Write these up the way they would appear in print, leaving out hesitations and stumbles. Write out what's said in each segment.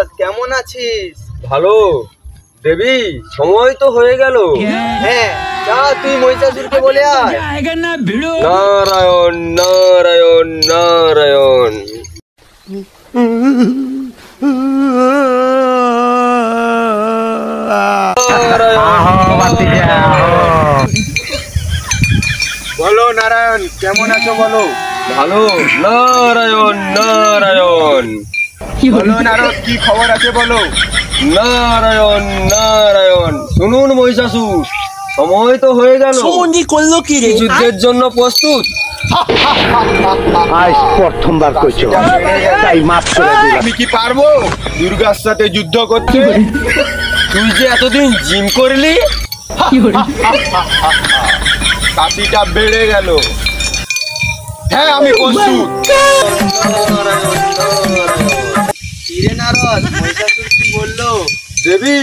নারদ, কেমন আছিস? ভালো। দেবী, সময় তো হয়ে গেল। হ্যাঁ, যা তুই মহিষাসুরকে বলে আয়। নারায়ণ নারায়ণ নারায়ণ। বলো নারায়ণ, কেমন আছো বলো? ভালো। নারায়ণ নারায়ণ। বলো নারদ, কি খবর আছে বলো? নারায়ণ নারায়ণ। শুনুন মহিষাসুর, সময় তো হয়ে গেল। করলো কি রে? যুদ্ধের জন্য প্রস্তুত? আজ প্রথমবার কইছো, তাই মাফ করে দিলাম। আমি কি পারবো দুর্গার সাথে যুদ্ধ করতে? তুই যে এতদিন জিম করলি, কাশিটা বেড়ে গেল। হ্যাঁ, আমি প্রস্তুত। কিরে নারদ, মহিষাসুর কি বললো? দেবী,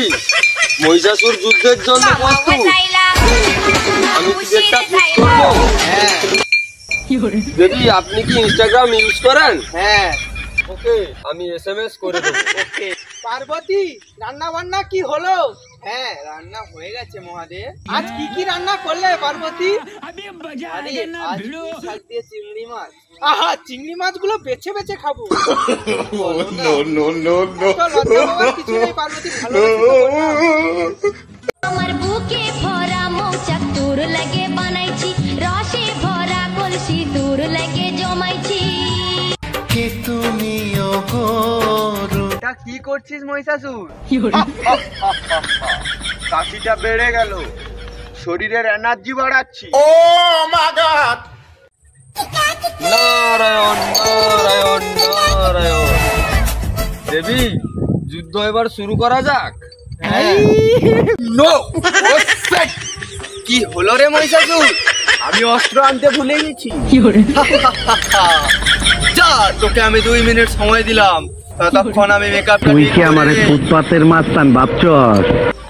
মহিষাসুর যুদ্ধের জন্য প্রস্তুত। আমি টিকেটটা ফিক্স করবো। হ্যাঁ দেবী, আপনি কি ইনস্টাগ্রাম ইউজ করেন? হ্যাঁ। ওকে, আমি SMS করে দেবো। ওকে। পার্বতী, রান্না বান্না কি হলো? হ্যাঁ, রান্না হয়ে গেছে মহাদেব। আজ কি কি রান্না করলে পার্বতী? আরে, আজ পুঁই শাক দিয়ে চিংড়ি মাছ। আহা, চিংড়ি মাছগুলো বেছে বেছে খাবো। No no no no. লজ্জা পাওয়ার কিছু নেই পার্বতী, ভালোবাসি। আমার বুকে ভরা মৌচাক তোর লাগে বানাইছি, রসে ভরা কলসি তোর লাগে জমাইছি। কে তুমি এটা কি করছিস মহিষাসুর? কাশিটা বেড়ে গেল, শরীরের এনার্জি বাড়াচ্ছি। নারায়ণ নারায়ণ নারায়ণ। দেবী, যুদ্ধ এবার শুরু করা যাক। নো, কি হলো রে মহিষাসুর? আমি অস্ত্র আনতে ভুলে গেছি। যা, তোকে আমি 2 মিনিট সময় দিলাম, ততক্ষণ আমি মেকআপ। তুই কি আমারে ফুটপাতের মাস্তান ভাবছস?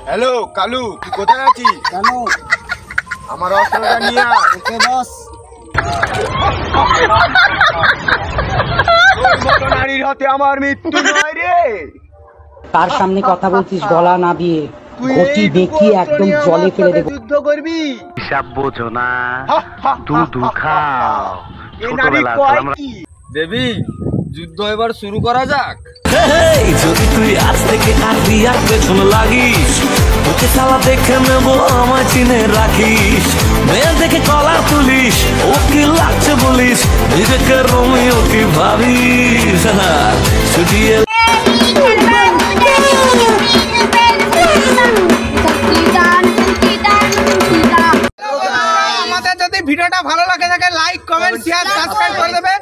হ্যালো কালু, তুই কোথায় আছিস? কেন? আমার অস্ত্রটা নিয়ে আয়। ওকে বস। তোর মতো নারীর হাতে আমার মৃত্যু নয় রে। তার সামনে কথা বলছিস গলা না দিয়ে, ঘটি বেঁকিয়ে একদম জলে ফেলে দেবো। যুদ্ধ করবি? হিসাব বোঝো না, দুধু খাও। এ নারী ছোটবেলা কয় আমরা কি? দেবী, যুদ্ধ এবার শুরু করা যাক। যদি তুই আজ থেকে আর পেছনে লাগিস, তোকে সালা দেখে নেবো, আমার চিনে রাখিস। মেয়ে দেখে কলার তুলিস, ও কি লাগছে বলিস, নিজেকে রোমিও কি ভাবিস। শুধিয়ে আমাদের যদি ভিডিওটা ভালো লাগে থাকে, লাইক কমেন্ট শেয়ার সাবস্ক্রাইব করে দেবে,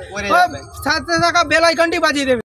সাথে থাকা বেল আইকনটি বাজিয়ে দেবে।